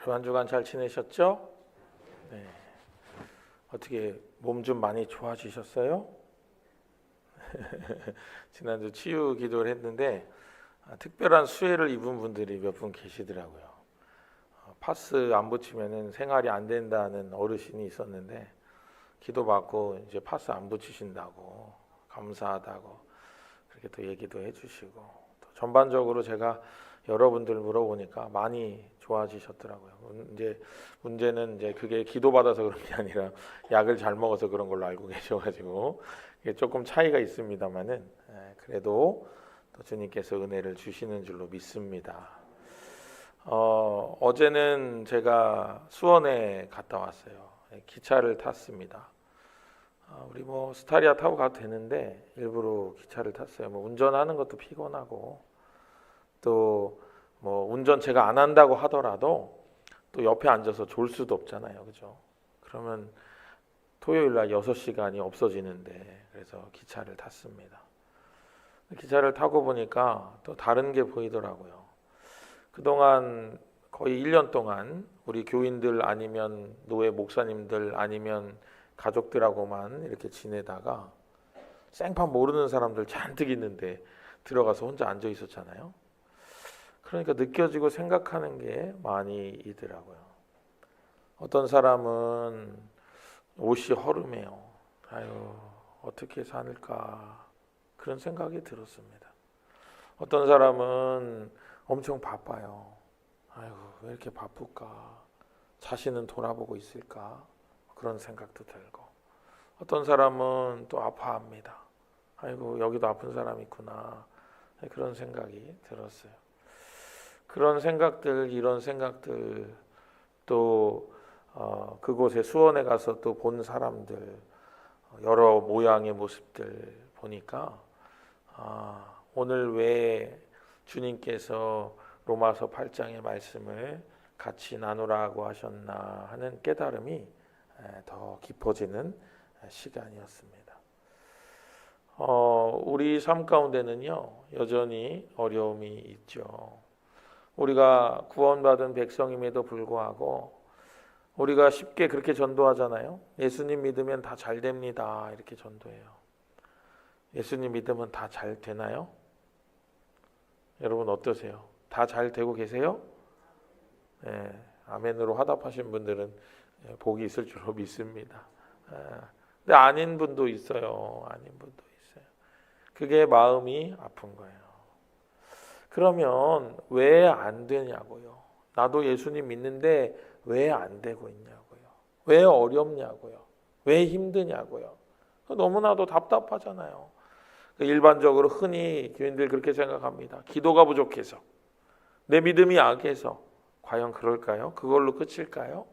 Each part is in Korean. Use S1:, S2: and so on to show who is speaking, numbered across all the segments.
S1: 여러분 한 주간 잘 지내셨죠? 네. 어떻게 몸 좀 많이 좋아지셨어요? 지난주 치유 기도를 했는데 특별한 수혜를 입은 분들이 몇 분 계시더라고요. 파스 안 붙이면은 생활이 안 된다는 어르신이 있었는데 기도받고 이제 파스 안 붙이신다고 감사하다고 그렇게 또 얘기도 해주시고 또 전반적으로 제가 여러분들 물어보니까 많이 좋아지셨더라고요. 이제 문제는 이제 그게 기도받아서 그런 게 아니라 약을 잘 먹어서 그런 걸로 알고 계셔가지고 이게 조금 차이가 있습니다만은 그래도 또 주님께서 은혜를 주시는 줄로 믿습니다. 어제는 제가 수원에 갔다 왔어요. 기차를 탔습니다. 우리 뭐 스타리아 타고 가도 되는데 일부러 기차를 탔어요. 뭐 운전하는 것도 피곤하고 또 뭐 운전 제가 안 한다고 하더라도 또 옆에 앉아서 졸 수도 없잖아요. 그죠? 그러면 토요일 날 6시간이 없어지는데 그래서 기차를 탔습니다. 기차를 타고 보니까 또 다른 게 보이더라고요. 그동안 거의 1년 동안 우리 교인들 아니면 노예 목사님들 아니면 가족들하고만 이렇게 지내다가 생판 모르는 사람들 잔뜩 있는데 들어가서 혼자 앉아 있었잖아요. 그러니까 느껴지고 생각하는 게 많이 있더라고요. 어떤 사람은 옷이 허름해요. 아유, 어떻게 살까 그런 생각이 들었습니다. 어떤 사람은 엄청 바빠요. 아유, 왜 이렇게 바쁠까? 자신은 돌아보고 있을까? 그런 생각도 들고 어떤 사람은 또 아파합니다. 아이고, 여기도 아픈 사람이 있구나. 그런 생각이 들었어요. 그런 생각들, 이런 생각들 또 그곳에 수원에 가서 또 본 사람들 여러 모양의 모습들 보니까 오늘 왜 주님께서 로마서 8장의 말씀을 같이 나누라고 하셨나 하는 깨달음이 더 깊어지는 시간이었습니다. 우리 삶 가운데는요 여전히 어려움이 있죠. 우리가 구원받은 백성임에도 불구하고 우리가 쉽게 그렇게 전도하잖아요. 예수님 믿으면 다 잘 됩니다. 이렇게 전도해요. 예수님 믿으면 다 잘 되나요? 여러분 어떠세요? 다 잘 되고 계세요? 네, 아멘으로 화답하신 분들은 복이 있을 줄로 믿습니다. 근데 아닌 분도 있어요. 아닌 분도 있어요. 그게 마음이 아픈 거예요. 그러면 왜 안 되냐고요. 나도 예수님 믿는데 왜 안 되고 있냐고요. 왜 어렵냐고요. 왜 힘드냐고요. 너무나도 답답하잖아요. 일반적으로 흔히 교인들 그렇게 생각합니다. 기도가 부족해서, 내 믿음이 약해서. 과연 그럴까요? 그걸로 끝일까요?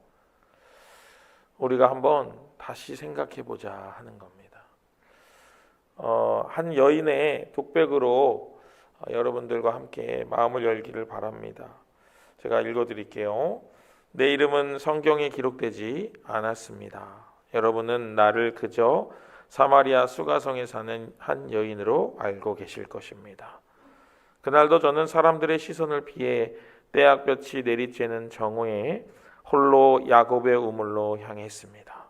S1: 우리가 한번 다시 생각해 보자 하는 겁니다. 한 여인의 독백으로 여러분들과 함께 마음을 열기를 바랍니다. 제가 읽어드릴게요. 내 이름은 성경에 기록되지 않았습니다. 여러분은 나를 그저 사마리아 수가성에 사는 한 여인으로 알고 계실 것입니다. 그날도 저는 사람들의 시선을 피해 떼약볕이 내리쬐는 정오에 홀로 야곱의 우물로 향했습니다.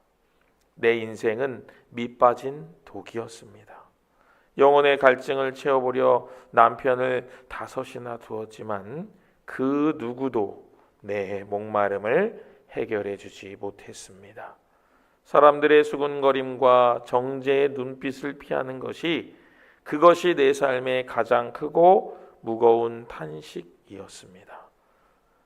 S1: 내 인생은 밑빠진 독이었습니다. 영혼의 갈증을 채워보려 남편을 5이나 두었지만 그 누구도 내 목마름을 해결해 주지 못했습니다. 사람들의 수군거림과 정죄의 눈빛을 피하는 그것이 내 삶의 가장 크고 무거운 탄식이었습니다.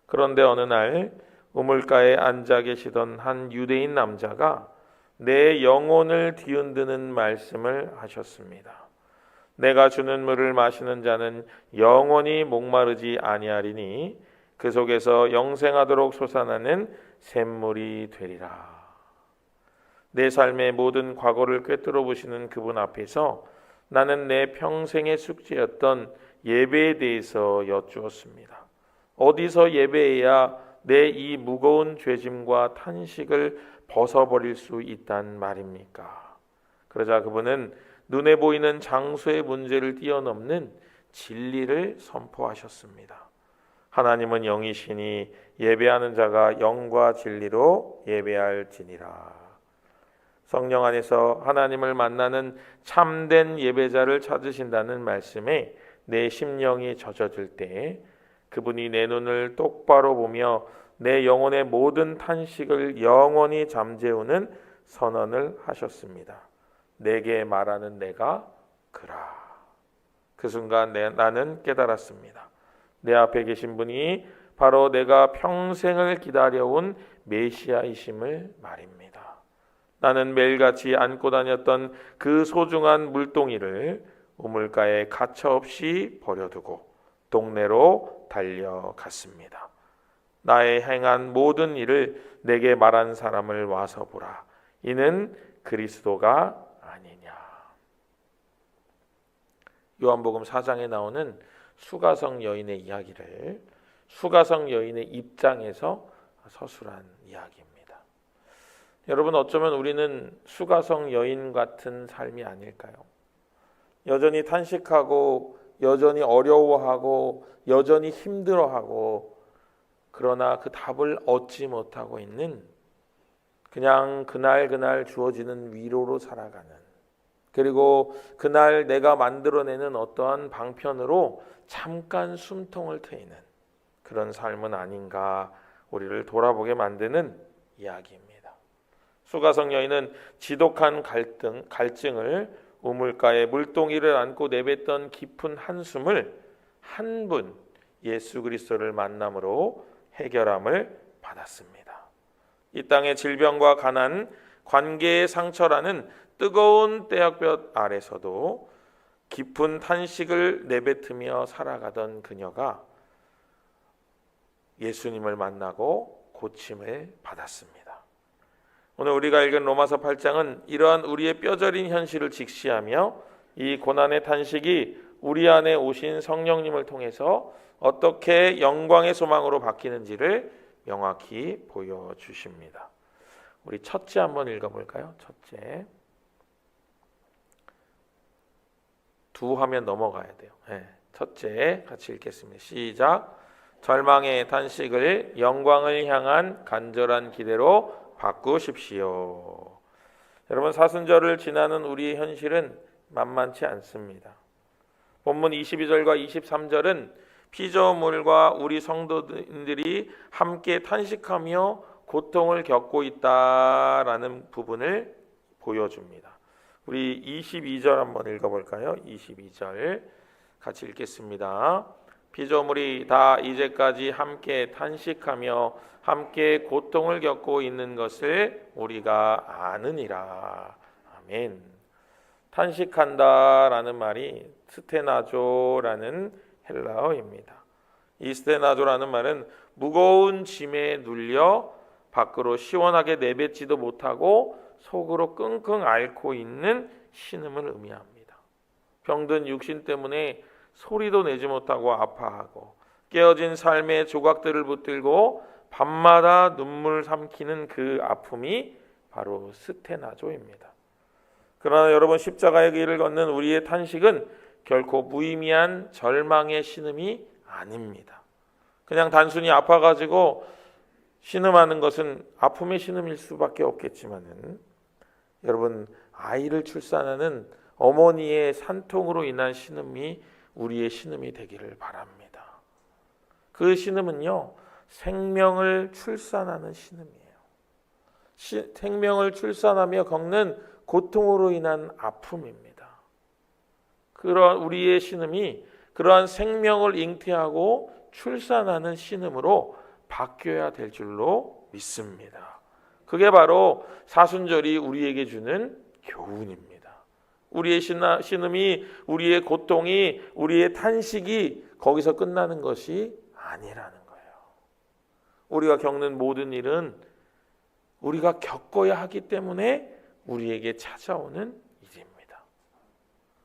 S1: 그런데 어느 날 우물가에 앉아 계시던 한 유대인 남자가 내 영혼을 뒤흔드는 말씀을 하셨습니다. 내가 주는 물을 마시는 자는 영원히 목마르지 아니하리니 그 속에서 영생하도록 솟아나는 샘물이 되리라. 내 삶의 모든 과거를 꿰뚫어 보시는 그분 앞에서 나는 내 평생의 숙제였던 예배에 대해서 여쭈었습니다. 어디서 예배해야 내 이 무거운 죄짐과 탄식을 벗어버릴 수 있단 말입니까? 그러자 그분은 눈에 보이는 장소의 문제를 뛰어넘는 진리를 선포하셨습니다. 하나님은 영이시니 예배하는 자가 영과 진리로 예배할지니라. 성령 안에서 하나님을 만나는 참된 예배자를 찾으신다는 말씀에 내 심령이 젖어들 때 그분이 내 눈을 똑바로 보며 내 영혼의 모든 탄식을 영원히 잠재우는 선언을 하셨습니다. 내게 말하는 내가 그라. 그 순간 나는 깨달았습니다. 내 앞에 계신 분이 바로 내가 평생을 기다려온 메시아이심을 말입니다. 나는 매일같이 안고 다녔던 그 소중한 물동이를 우물가에 가차없이 버려두고 동네로 달려갔습니다. 나의 행한 모든 일을 내게 말한 사람을 와서 보라. 이는 그리스도가 아니냐. 요한복음 4장에 나오는 수가성 여인의 이야기를 수가성 여인의 입장에서 서술한 이야기입니다. 여러분, 어쩌면 우리는 수가성 여인 같은 삶이 아닐까요? 여전히 탄식하고 여전히 어려워하고 여전히 힘들어하고 그러나 그 답을 얻지 못하고 있는, 그냥 그날 주어지는 위로로 살아가는, 그리고 그날 내가 만들어내는 어떠한 방편으로 잠깐 숨통을 트이는 그런 삶은 아닌가 우리를 돌아보게 만드는 이야기입니다. 수가성 여인은 지독한 갈증을 우물가에 물동이를 안고 내뱉던 깊은 한숨을 한 분 예수 그리스도를 만남으로 해결함을 받았습니다. 이 땅의 질병과 가난, 관계의 상처라는 뜨거운 떼약볕 아래서도 깊은 탄식을 내뱉으며 살아가던 그녀가 예수님을 만나고 고침을 받았습니다. 오늘 우리가 읽은 로마서 8장은 이러한 우리의 뼈저린 현실을 직시하며 이 고난의 탄식이 우리 안에 오신 성령님을 통해서 어떻게 영광의 소망으로 바뀌는지를 명확히 보여주십니다. 우리 첫째 한번 읽어볼까요? 첫째. 두 화면 넘어가야 돼요. 첫째 같이 읽겠습니다. 시작. 절망의 탄식을 영광을 향한 간절한 기대로 바꾸십시오. 여러분, 사순절을 지나는 우리의 현실은 만만치 않습니다. 본문 22절과 23절은 피조물과 우리 성도들이 함께 탄식하며 고통을 겪고 있다라는 부분을 보여줍니다. 우리 22절 한번 읽어볼까요? 22절 같이 읽겠습니다. 피조물이 다 이제까지 함께 탄식하며 함께 고통을 겪고 있는 것을 우리가 아느니라. 아멘. 탄식한다라는 말이 스테나조라는 헬라어입니다. 이 스테나조라는 말은 무거운 짐에 눌려 밖으로 시원하게 내뱉지도 못하고 속으로 끙끙 앓고 있는 신음을 의미합니다. 병든 육신 때문에 소리도 내지 못하고 아파하고 깨어진 삶의 조각들을 붙들고 밤마다 눈물 삼키는 그 아픔이 바로 스테나조입니다. 그러나 여러분, 십자가의 길을 걷는 우리의 탄식은 결코 무의미한 절망의 신음이 아닙니다. 그냥 단순히 아파가지고 신음하는 것은 아픔의 신음일 수밖에 없겠지만은, 여러분, 아이를 출산하는 어머니의 산통으로 인한 신음이 우리의 신음이 되기를 바랍니다. 그 신음은요, 생명을 출산하는 신음이에요. 생명을 출산하며 겪는 고통으로 인한 아픔입니다. 그러한 우리의 신음이 그러한 생명을 잉태하고 출산하는 신음으로 바뀌어야 될 줄로 믿습니다. 그게 바로 사순절이 우리에게 주는 교훈입니다. 우리의 신음이, 우리의 고통이, 우리의 탄식이 거기서 끝나는 것이 아니라는 거예요. 우리가 겪는 모든 일은 우리가 겪어야 하기 때문에 우리에게 찾아오는 일입니다.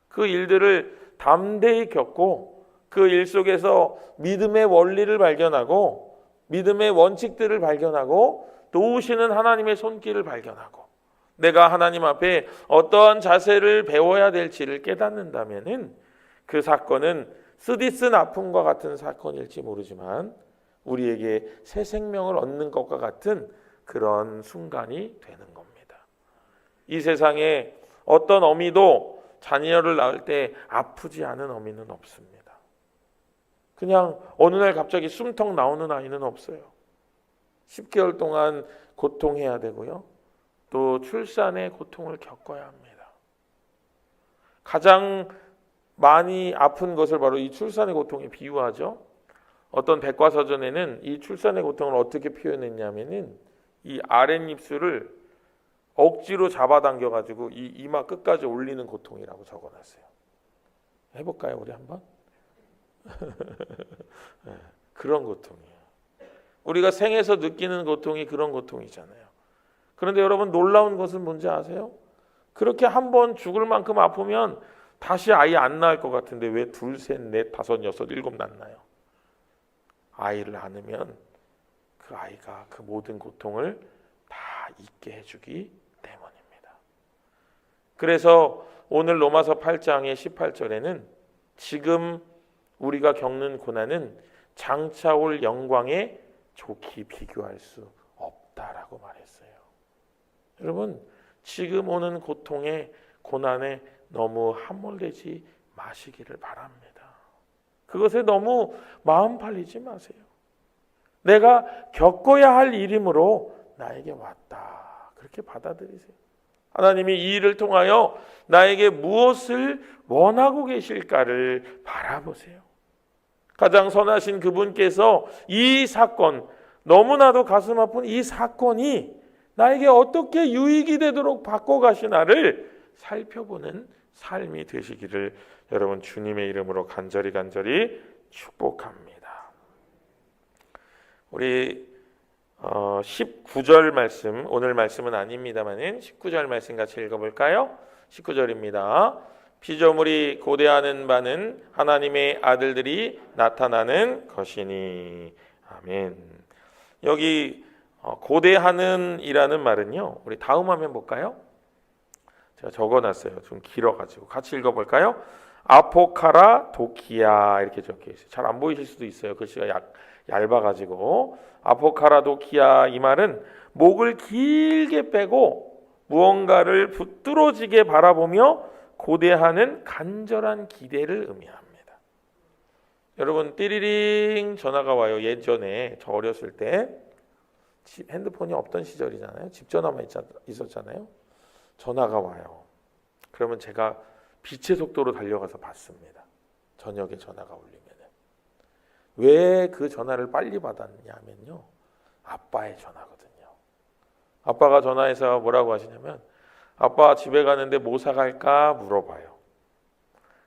S1: 그 일들을 담대히 겪고 그 일 속에서 믿음의 원리를 발견하고 믿음의 원칙들을 발견하고 도우시는 하나님의 손길을 발견하고 내가 하나님 앞에 어떠한 자세를 배워야 될지를 깨닫는다면은 그 사건은 쓰디쓴 아픔과 같은 사건일지 모르지만 우리에게 새 생명을 얻는 것과 같은 그런 순간이 되는 겁니다. 이 세상에 어떤 어미도 자녀를 낳을 때 아프지 않은 어미는 없습니다. 그냥 어느 날 갑자기 숨턱 나오는 아이는 없어요. 10개월 동안 고통해야 되고요. 또 출산의 고통을 겪어야 합니다. 가장 많이 아픈 것을 바로 이 출산의 고통에 비유하죠. 어떤 백과사전에는 이 출산의 고통을 어떻게 표현했냐면은 이 아랫입술을 억지로 잡아당겨가지고 이 이마 끝까지 올리는 고통이라고 적어놨어요. 해볼까요, 우리 한번? 네, 그런 고통이에요. 우리가 생에서 느끼는 고통이 그런 고통이잖아요. 그런데 여러분 놀라운 것은 뭔지 아세요? 그렇게 한번 죽을 만큼 아프면 다시 아이 안 낳을 것 같은데 왜 둘, 셋, 넷, 다섯, 여섯, 일곱 낳나요? 아이를 안으면 그 아이가 그 모든 고통을 다 잊게 해주기 때문입니다. 그래서 오늘 로마서 8장의 18절에는 지금 우리가 겪는 고난은 장차 올 영광에 좋게 비교할 수 없다라고 말했어요. 여러분, 지금 오는 고통에 고난에 너무 함몰되지 마시기를 바랍니다. 그것에 너무 마음 팔리지 마세요. 내가 겪어야 할 일이므로 나에게 왔다. 그렇게 받아들이세요. 하나님이 이 일을 통하여 나에게 무엇을 원하고 계실까를 바라보세요. 가장 선하신 그분께서 이 사건, 너무나도 가슴 아픈 이 사건이 나에게 어떻게 유익이 되도록 바꿔가시나를 살펴보는 삶이 되시기를 여러분 주님의 이름으로 간절히 축복합니다. 우리 19절 말씀, 오늘 말씀은 아닙니다만은 19절 말씀 같이 읽어볼까요? 19절입니다. 피조물이 고대하는 바는 하나님의 아들들이 나타나는 것이니. 아멘. 여기 고대하는 이라는 말은요, 우리 다음 화면 볼까요? 제가 적어놨어요. 좀 길어가지고 같이 읽어볼까요? 아포카라 도키아 이렇게 적혀있어요. 잘 안 보이실 수도 있어요. 글씨가 얇아가지고. 아포카라 도키아, 이 말은 목을 길게 빼고 무언가를 붙들어지게 바라보며 고대하는 간절한 기대를 의미합니다. 여러분, 띠리링 전화가 와요. 예전에 저 어렸을 때 핸드폰이 없던 시절이잖아요. 집 전화만 있었잖아요. 전화가 와요. 그러면 제가 빛의 속도로 달려가서 받습니다. 저녁에 전화가 울리면. 왜 그 전화를 빨리 받았냐면요, 아빠의 전화거든요. 아빠가 전화해서 뭐라고 하시냐면, 아빠 집에 가는데 뭐 사갈까 물어봐요.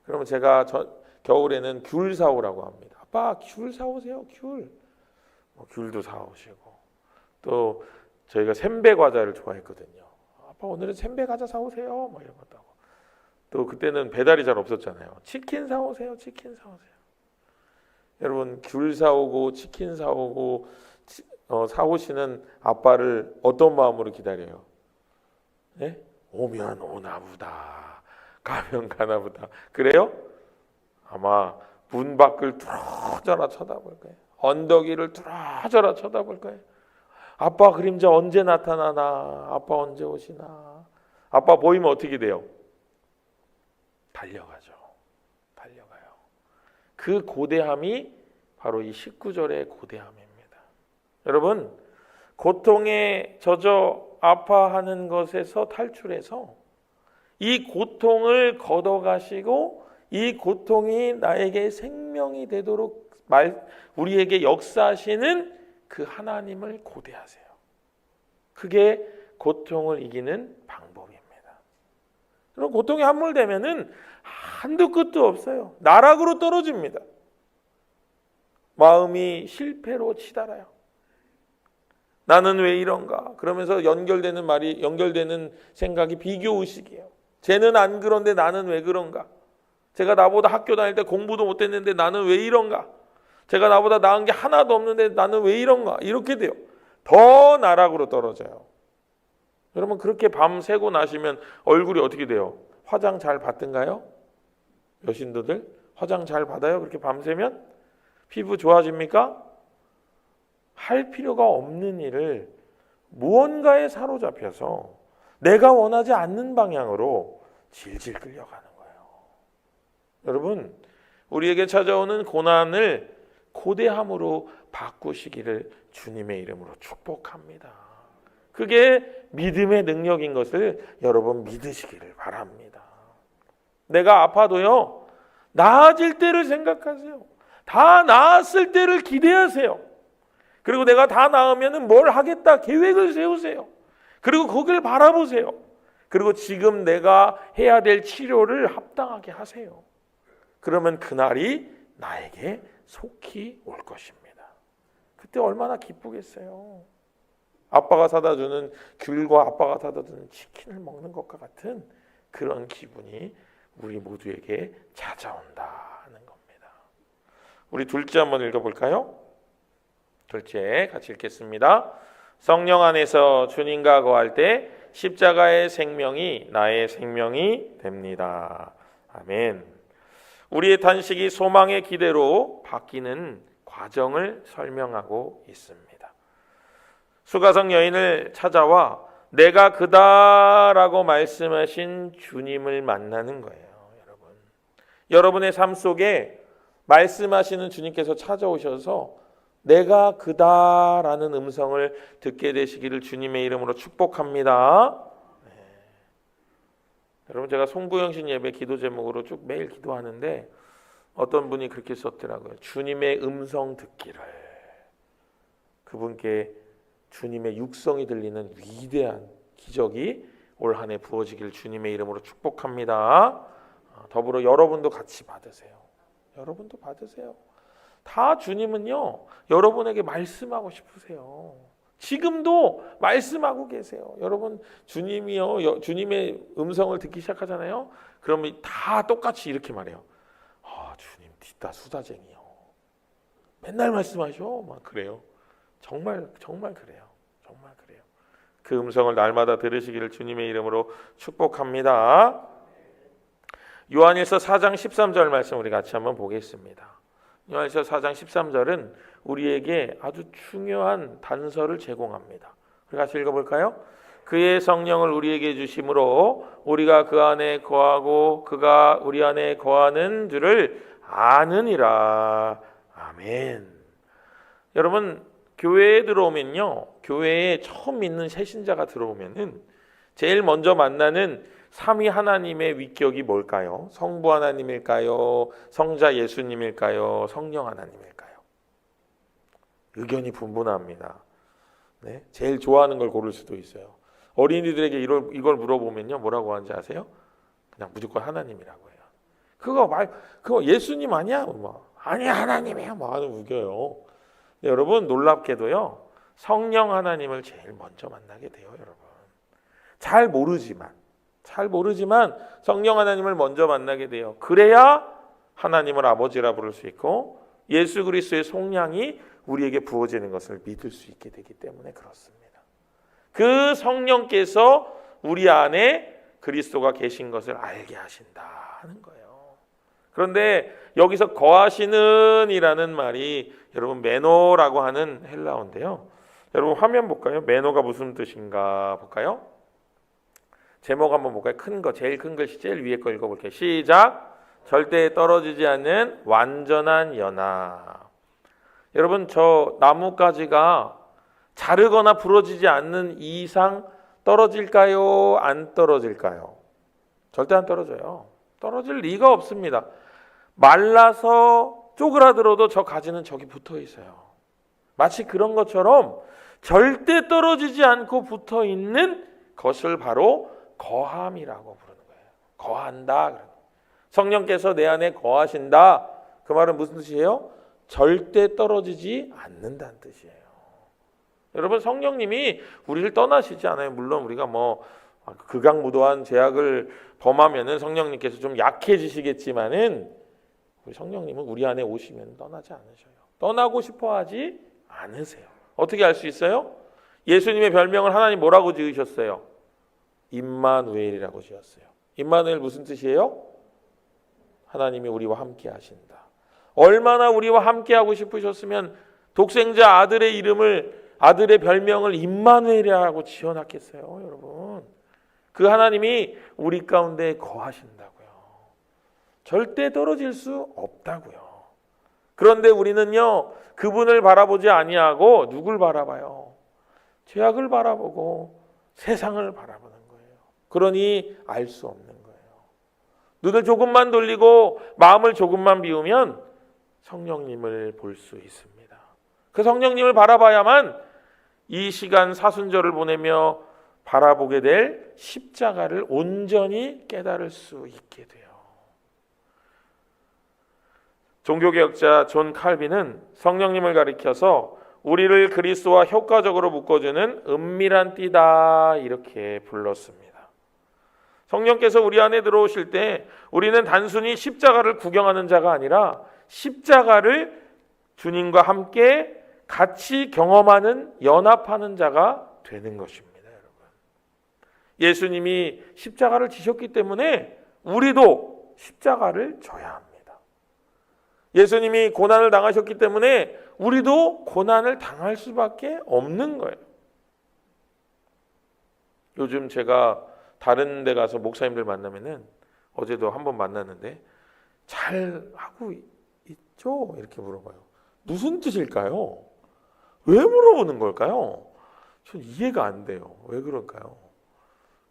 S1: 그러면 제가 겨울에는 귤 사오라고 합니다. 아빠 귤 사오세요. 귤도 사오시고, 또 저희가 샘배 과자를 좋아했거든요. 아빠 오늘은 샘배 과자 사오세요. 뭐 이런 것도 하고. 또 그때는 배달이 잘 없었잖아요. 치킨 사오세요. 여러분, 귤 사오고 치킨 사오고 사오시는 아빠를 어떤 마음으로 기다려요? 네? 오면 오나 보다, 가면 가나 보다. 그래요? 아마 문 밖을 뚫어져라 쳐다볼 거예요. 언덕 위를 뚫어져라 쳐다볼 거예요. 아빠 그림자 언제 나타나나, 아빠 언제 오시나. 아빠 보이면 어떻게 돼요? 달려가요. 그 고대함이 바로 이 19절의 고대함입니다. 여러분, 고통에 젖어 아파하는 것에서 탈출해서 이 고통을 걷어가시고 이 고통이 나에게 생명이 되도록 우리에게 역사하시는 그 하나님을 고대하세요. 그게 고통을 이기는 방법입니다. 그럼 고통이 함몰되면은 한도 끝도 없어요. 나락으로 떨어집니다. 마음이 실패로 치달아요. 나는 왜 이런가? 그러면서 연결되는 생각이 비교의식이에요. 쟤는 안 그런데 나는 왜 그런가? 제가 나보다 학교 다닐 때 공부도 못했는데 나는 왜 이런가? 제가 나보다 나은 게 하나도 없는데 나는 왜 이런가? 이렇게 돼요. 더 나락으로 떨어져요. 여러분, 그렇게 밤 새고 나시면 얼굴이 어떻게 돼요? 화장 잘 받든가요? 여신도들 화장 잘 받아요? 그렇게 밤새면? 피부 좋아집니까? 할 필요가 없는 일을 무언가에 사로잡혀서 내가 원하지 않는 방향으로 질질 끌려가는 거예요. 여러분, 우리에게 찾아오는 고난을 고대함으로 바꾸시기를 주님의 이름으로 축복합니다. 그게 믿음의 능력인 것을 여러분 믿으시기를 바랍니다. 내가 아파도요, 나아질 때를 생각하세요. 다 나았을 때를 기대하세요. 그리고 내가 다 나으면 뭘 하겠다 계획을 세우세요. 그리고 거기를 바라보세요. 그리고 지금 내가 해야 될 치료를 합당하게 하세요. 그러면 그날이 나에게 속히 올 것입니다. 그때 얼마나 기쁘겠어요. 아빠가 사다 주는 귤과 아빠가 사다 주는 치킨을 먹는 것과 같은 그런 기분이 우리 모두에게 찾아온다는 겁니다. 우리 둘째 한번 읽어볼까요? 둘째 같이 읽겠습니다. 성령 안에서 주님과 거할 때 십자가의 생명이 나의 생명이 됩니다. 아멘. 우리의 단식이 소망의 기대로 바뀌는 과정을 설명하고 있습니다. 수가성 여인을 찾아와 내가 그다라고 말씀하신 주님을 만나는 거예요. 여러분의 삶 속에 말씀하시는 주님께서 찾아오셔서 내가 그다라는 음성을 듣게 되시기를 주님의 이름으로 축복합니다. 네. 여러분, 제가 송구영신 예배 기도 제목으로 쭉 매일 기도하는데 어떤 분이 그렇게 썼더라고요. 주님의 음성 듣기를. 그분께 주님의 육성이 들리는 위대한 기적이 올 한 해 부어지길 주님의 이름으로 축복합니다. 더불어 여러분도 같이 받으세요. 여러분도 받으세요. 다 주님은요, 여러분에게 말씀하고 싶으세요. 지금도 말씀하고 계세요. 여러분, 주님이요, 주님의 음성을 듣기 시작하잖아요. 그러면 다 똑같이 이렇게 말해요. 아, 주님 뒷다 수다쟁이요. 맨날 말씀하셔. 막 그래요. 정말 그래요. 정말 그래요. 그 음성을 날마다 들으시기를 주님의 이름으로 축복합니다. 요한일서 4장 13절 말씀 우리 같이 한번 보겠습니다. 요한일서 4장 13절은 우리에게 아주 중요한 단서를 제공합니다. 우리 같이 읽어볼까요? 그의 성령을 우리에게 주심으로 우리가 그 안에 거하고 그가 우리 안에 거하는 줄을 아느니라. 아멘. 여러분, 교회에 들어오면요, 교회에 처음 믿는 새신자가 들어오면은 제일 먼저 만나는 삼위 하나님의 위격이 뭘까요? 성부 하나님일까요? 성자 예수님일까요? 성령 하나님일까요? 의견이 분분합니다. 네? 제일 좋아하는 걸 고를 수도 있어요. 어린이들에게 이걸 물어보면요, 뭐라고 하는지 아세요? 그냥 무조건 하나님이라고 해요. 그거 예수님 아니야? 뭐, 아니 하나님이야. 뭐 하는 우겨요. 여러분, 놀랍게도요, 성령 하나님을 제일 먼저 만나게 돼요. 여러분, 잘 모르지만 성령 하나님을 먼저 만나게 돼요. 그래야 하나님을 아버지라 부를 수 있고 예수 그리스도의 속량이 우리에게 부어지는 것을 믿을 수 있게 되기 때문에 그렇습니다. 그 성령께서 우리 안에 그리스도가 계신 것을 알게 하신다는 거예요. 그런데 여기서 거하시는 이라는 말이 여러분 메노라고 하는 헬라어인데요. 여러분 화면 볼까요? 메노가 무슨 뜻인가 볼까요? 제목 한번 볼까요? 큰 거, 제일 큰 글씨 제일 위에 거 읽어볼게요. 시작. 절대 떨어지지 않는 완전한 연합. 여러분, 저 나뭇가지가 자르거나 부러지지 않는 이상 떨어질까요? 안 떨어질까요? 절대 안 떨어져요. 떨어질 리가 없습니다. 말라서 쪼그라들어도 저 가지는 저기 붙어 있어요. 마치 그런 것처럼 절대 떨어지지 않고 붙어 있는 것을 바로 거함이라고 부르는 거예요. 거한다. 성령께서 내 안에 거하신다. 그 말은 무슨 뜻이에요? 절대 떨어지지 않는다는 뜻이에요. 여러분, 성령님이 우리를 떠나시지 않아요. 물론 우리가 뭐 극악무도한 죄악을 범하면은 성령님께서 좀 약해지시겠지만은 우리 성령님은 우리 안에 오시면 떠나지 않으셔요. 떠나고 싶어하지 않으세요. 어떻게 알 수 있어요? 예수님의 별명을 하나님 뭐라고 지으셨어요? 임마누엘이라고 지었어요. 임마누엘 무슨 뜻이에요? 하나님이 우리와 함께 하신다. 얼마나 우리와 함께 하고 싶으셨으면 독생자 아들의 이름을, 아들의 별명을 임마누엘이라고 지어놨겠어요, 여러분. 그 하나님이 우리 가운데 거하신다고요. 절대 떨어질 수 없다고요. 그런데 우리는요, 그분을 바라보지 아니하고 누굴 바라봐요? 죄악을 바라보고 세상을 바라보는 거예요. 그러니 알 수 없는 거예요. 눈을 조금만 돌리고 마음을 조금만 비우면 성령님을 볼 수 있습니다. 그 성령님을 바라봐야만 이 시간 사순절을 보내며 바라보게 될 십자가를 온전히 깨달을 수 있게 돼요. 종교개혁자 존 칼빈은 성령님을 가리켜서 우리를 그리스도와 효과적으로 묶어주는 은밀한 띠다 이렇게 불렀습니다. 성령께서 우리 안에 들어오실 때 우리는 단순히 십자가를 구경하는 자가 아니라 십자가를 주님과 함께 같이 경험하는, 연합하는 자가 되는 것입니다, 여러분. 예수님이 십자가를 지셨기 때문에 우리도 십자가를 져야 합니다. 예수님이 고난을 당하셨기 때문에 우리도 고난을 당할 수밖에 없는 거예요. 요즘 제가 다른 데 가서 목사님들 만나면은, 어제도 한번 만났는데 잘 하고 있죠? 이렇게 물어봐요. 무슨 뜻일까요? 왜 물어보는 걸까요? 전 이해가 안 돼요. 왜 그럴까요?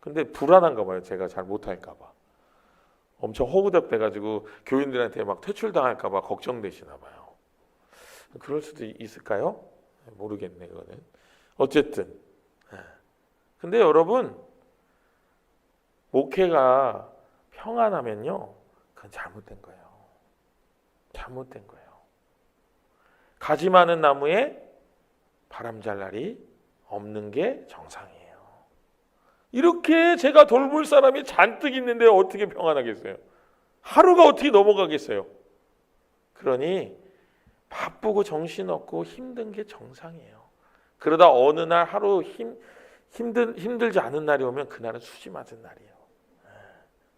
S1: 근데 불안한가 봐요. 제가 잘 못할까 봐. 엄청 허우적대가지고 교인들한테 막 퇴출당할까 봐 걱정되시나 봐요. 그럴 수도 있을까요? 모르겠네, 그거는. 어쨌든. 근데 여러분, 목회가 평안하면요, 그건 잘못된 거예요. 잘못된 거예요. 가지 많은 나무에 바람 잘 날이 없는 게 정상이에요. 이렇게 제가 돌볼 사람이 잔뜩 있는데 어떻게 평안하겠어요? 하루가 어떻게 넘어가겠어요? 그러니 바쁘고 정신없고 힘든 게 정상이에요. 그러다 어느 날 하루 힘들지 않은 날이 오면 그날은 수지 맞은 날이에요.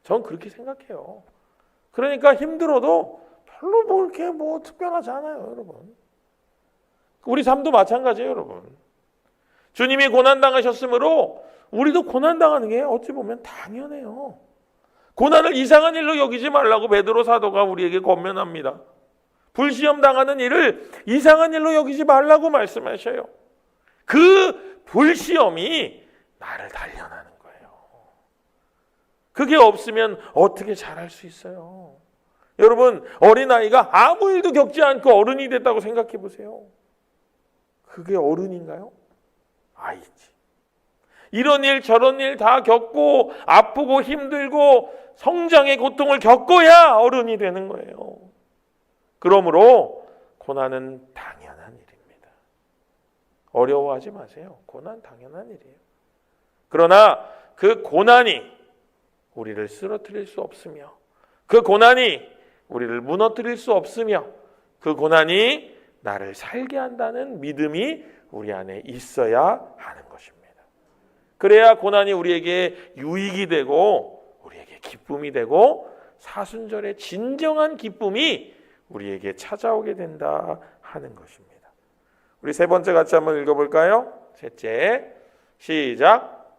S1: 전 그렇게 생각해요. 그러니까 힘들어도 별로 뭐 이렇게 뭐 특별하지 않아요, 여러분. 우리 삶도 마찬가지예요, 여러분. 주님이 고난당하셨으므로 우리도 고난당하는 게 어찌 보면 당연해요. 고난을 이상한 일로 여기지 말라고 베드로 사도가 우리에게 권면합니다. 불시험 당하는 일을 이상한 일로 여기지 말라고 말씀하셔요. 그 불시험이 나를 단련하는 거예요. 그게 없으면 어떻게 잘할 수 있어요? 여러분, 어린아이가 아무 일도 겪지 않고 어른이 됐다고 생각해 보세요. 그게 어른인가요? 아이지. 이런 일 저런 일 다 겪고 아프고 힘들고 성장의 고통을 겪어야 어른이 되는 거예요. 그러므로 고난은 당연한 일입니다. 어려워하지 마세요. 고난 당연한 일이에요. 그러나 그 고난이 우리를 쓰러뜨릴 수 없으며, 그 고난이 우리를 무너뜨릴 수 없으며, 그 고난이 나를 살게 한다는 믿음이 우리 안에 있어야 하는 것입니다. 그래야 고난이 우리에게 유익이 되고 우리에게 기쁨이 되고 사순절의 진정한 기쁨이 우리에게 찾아오게 된다 하는 것입니다. 우리 세 번째 같이 한번 읽어볼까요? 셋째, 시작.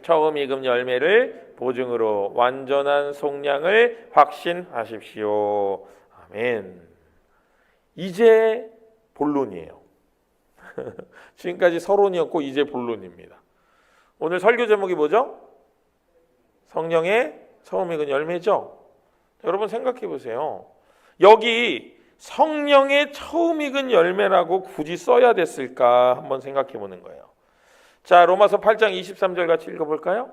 S1: 처음 익은 열매를 보증으로 완전한 속량을 확신하십시오. 아멘. 이제 본론이에요. 지금까지 서론이었고 이제 본론입니다. 오늘 설교 제목이 뭐죠? 성령의 처음 익은 열매죠. 여러분 생각해 보세요. 여기 성령의 처음 익은 열매라고 굳이 써야 됐을까 한번 생각해 보는 거예요. 자, 로마서 8장 23절 같이 읽어볼까요?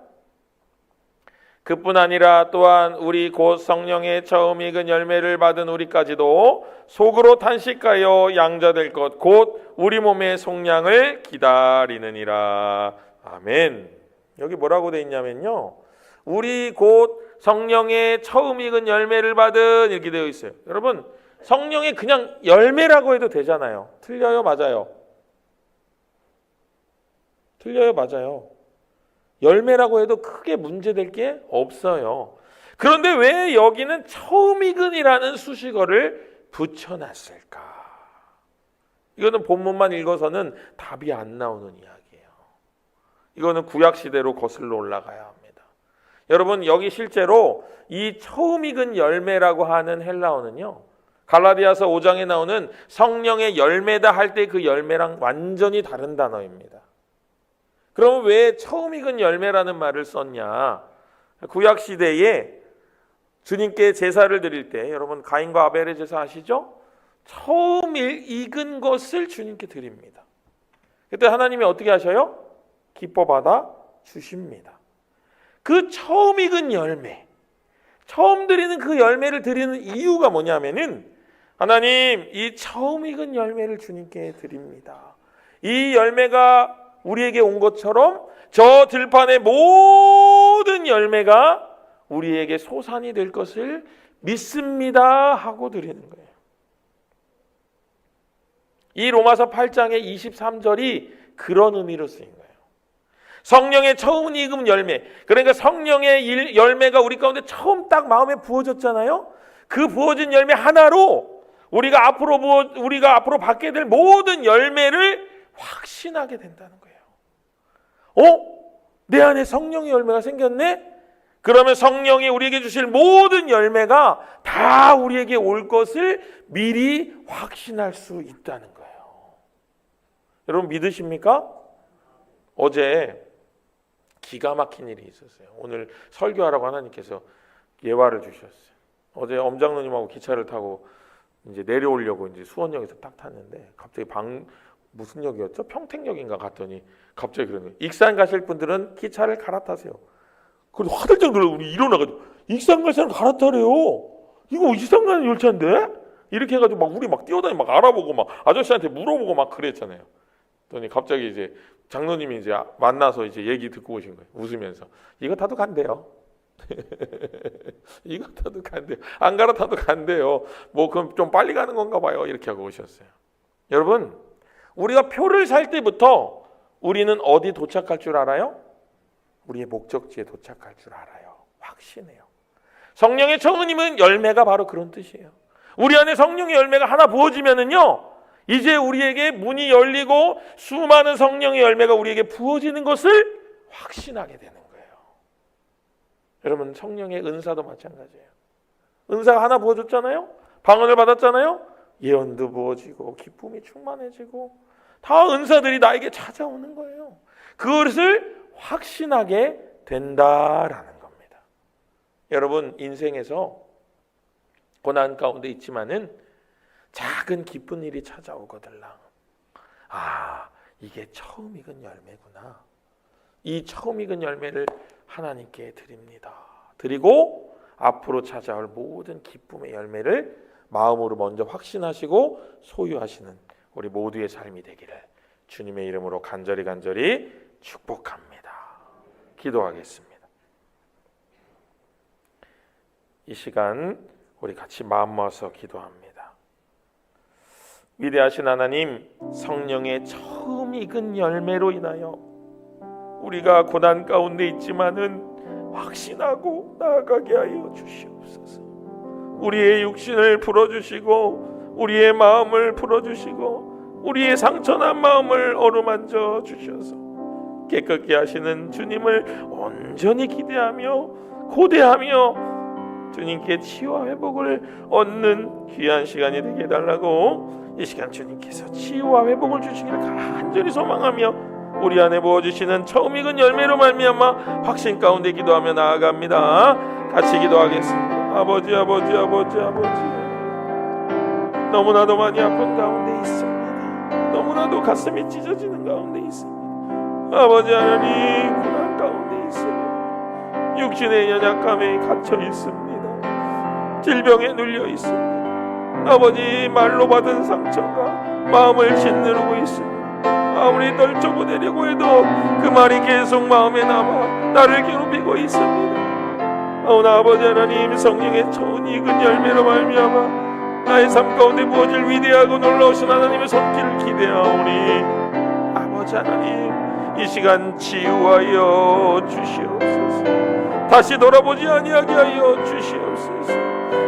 S1: 그뿐 아니라 또한 우리 곧 성령의 처음 익은 열매를 받은 우리까지도 속으로 탄식하여 양자될 것 곧 우리 몸의 속량을 기다리느니라. 아멘. 여기 뭐라고 돼 있냐면요, 우리 곧 성령의 처음 익은 열매를 받은 이렇게 되어 있어요. 여러분, 성령의 그냥 열매라고 해도 되잖아요. 틀려요? 맞아요? 틀려요? 맞아요? 열매라고 해도 크게 문제될 게 없어요. 그런데 왜 여기는 처음 익은이라는 수식어를 붙여놨을까? 이거는 본문만 읽어서는 답이 안 나오는 이야기예요. 이거는 구약시대로 거슬러 올라가야 합니다. 여러분, 여기 실제로 이 처음 익은 열매라고 하는 헬라어는요, 갈라디아서 5장에 나오는 성령의 열매다 할 때 그 열매랑 완전히 다른 단어입니다. 그러면 왜 처음 익은 열매라는 말을 썼냐? 구약시대에 주님께 제사를 드릴 때, 여러분 가인과 아벨의 제사 아시죠? 처음 익은 것을 주님께 드립니다. 그때 하나님이 어떻게 하셔요? 기뻐 받아 주십니다. 그 처음 익은 열매, 처음 드리는 그 열매를 드리는 이유가 뭐냐면은, 하나님, 이 처음 익은 열매를 주님께 드립니다. 이 열매가 우리에게 온 것처럼 저 들판의 모든 열매가 우리에게 소산이 될 것을 믿습니다 하고 드리는 거예요. 이 로마서 8장의 23절이 그런 의미로 쓰인 거예요. 성령의 처음 익은 열매, 그러니까 성령의 열매가 우리 가운데 처음 딱 마음에 부어졌잖아요. 그 부어진 열매 하나로 우리가 앞으로 받게 될 모든 열매를 확신하게 된다는 거예요. 내 안에 성령의 열매가 생겼네? 그러면 성령이 우리에게 주실 모든 열매가 다 우리에게 올 것을 미리 확신할 수 있다는 거예요. 여러분 믿으십니까? 어제 기가 막힌 일이 있었어요. 오늘 설교하라고 하나님께서 예화를 주셨어요. 어제 엄장로님하고 기차를 타고 이제 내려오려고 이제 수원역에서 딱 탔는데 갑자기 무슨 역이었죠? 평택역인가 갔더니 갑자기 그러는 거예요. 익산 가실 분들은 기차를 갈아타세요. 그래서 화들짝 놀라고 우리 일어나가지고 익산 갈 사람 갈아타래요. 이거 익산 가는 열차인데? 이렇게 해가지고 우리 뛰어다니고 알아보고 아저씨한테 물어보고 그랬잖아요. 그랬더니 갑자기 이제 장로님이 이제 만나서 이제 얘기 듣고 오신 거예요. 웃으면서 이거 타도 간대요. 이거 타도 간대요. 안 갈아타도 간대요. 그럼 좀 빨리 가는 건가 봐요. 이렇게 하고 오셨어요. 여러분, 우리가 표를 살 때부터 우리는 어디 도착할 줄 알아요? 우리의 목적지에 도착할 줄 알아요. 확신해요. 성령의 처음이면 열매가 바로 그런 뜻이에요. 우리 안에 성령의 열매가 하나 부어지면은요, 이제 우리에게 문이 열리고 수많은 성령의 열매가 우리에게 부어지는 것을 확신하게 되는 거예요. 여러분, 성령의 은사도 마찬가지예요. 은사가 하나 부어졌잖아요. 방언을 받았잖아요. 예언도 부어지고 기쁨이 충만해지고 다 은사들이 나에게 찾아오는 거예요. 그것을 확신하게 된다라는 겁니다. 여러분, 인생에서 고난 가운데 있지만은 작은 기쁜 일이 찾아오거들랑 이게 처음 익은 열매구나. 이 처음 익은 열매를 하나님께 드립니다. 드리고 앞으로 찾아올 모든 기쁨의 열매를 마음으로 먼저 확신하시고 소유하시는 우리 모두의 삶이 되기를 주님의 이름으로 간절히 축복합니다. 기도하겠습니다. 이 시간 우리 같이 마음 모아서 기도합니다. 위대하신 하나님, 성령의 처음 익은 열매로 인하여 우리가 고난 가운데 있지만은 확신하고 나아가게 하여 주시옵소서. 우리의 육신을 풀어주시고 우리의 마음을 풀어주시고 우리의 상처난 마음을 어루만져 주셔서 깨끗게 하시는 주님을 온전히 기대하며 고대하며 주님께 치유와 회복을 얻는 귀한 시간이 되게 해달라고 이 시간 주님께서 치유와 회복을 주시기를 간절히 소망하며 우리 안에 부어주시는 처음 익은 열매로 말미암아 확신 가운데 기도하며 나아갑니다. 같이 기도하겠습니다. 아버지 너무나도 많이 아픈 가운데 있습니다. 너무나도 가슴이 찢어지는 가운데 있습니다. 아버지 하나님, 고난 가운데 있습니다. 육신의 연약함에 갇혀 있습니다. 질병에 눌려 있습니다. 아버지, 말로 받은 상처가 마음을 짓누르고 있습니다. 아무리 떨쳐보내려고 해도 그 말이 계속 마음에 남아 나를 괴롭히고 있습니다. 아버지 하나님, 성령의 처음 익은 열매로 말미암아 나의 삶 가운데 부어질 위대하고 놀라우신 하나님의 손길을 기대하오니 아버지 하나님, 이 시간 치유하여 주시옵소서. 다시 돌아보지 아니하게 하여 주시옵소서.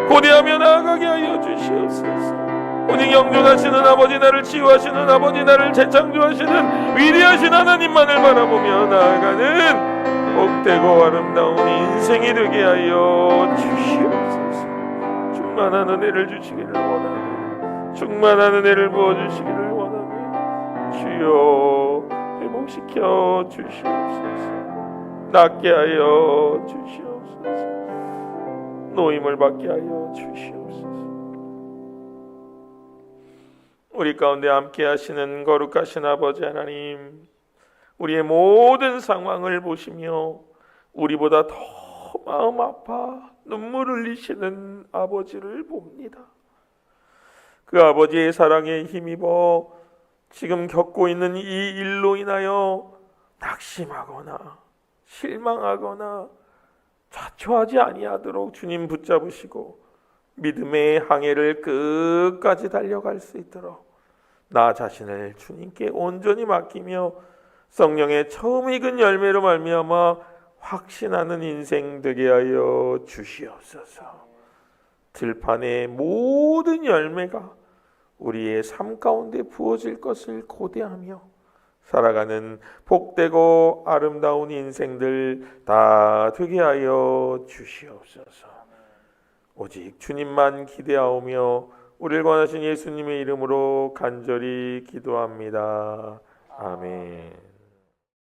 S1: 고대하며 나아가게 하여 주시옵소서. 오직 영존하시는 아버지, 나를 치유하시는 아버지, 나를 재창조하시는 위대하신 하나님만을 바라보며 나아가는 복되고 아름다운 인생이 되게 하여 주시옵소서. 충만한 은혜를 주시기를 원합니다. 충만한 은혜를 부어주시기를 원합니다. 주여, 회복시켜 주시옵소서. 낫게 하여 주시옵소서. 노임을 받게 하여 주시옵소서. 우리 가운데 함께 하시는 거룩하신 아버지 하나님, 우리의 모든 상황을 보시며 우리보다 더 마음 아파 눈물 흘리시는 아버지를 봅니다. 그 아버지의 사랑에 힘입어 지금 겪고 있는 이 일로 인하여 낙심하거나 실망하거나 좌초하지 아니하도록 주님 붙잡으시고 믿음의 항해를 끝까지 달려갈 수 있도록 나 자신을 주님께 온전히 맡기며 성령의 처음 익은 열매로 말미암아 확신하는 인생 되게 하여 주시옵소서. 들판의 모든 열매가 우리의 삶 가운데 부어질 것을 고대하며 살아가는 복되고 아름다운 인생들 다 되게 하여 주시옵소서. 오직 주님만 기대하오며 우리를 권하신 예수님의 이름으로 간절히 기도합니다. 아멘.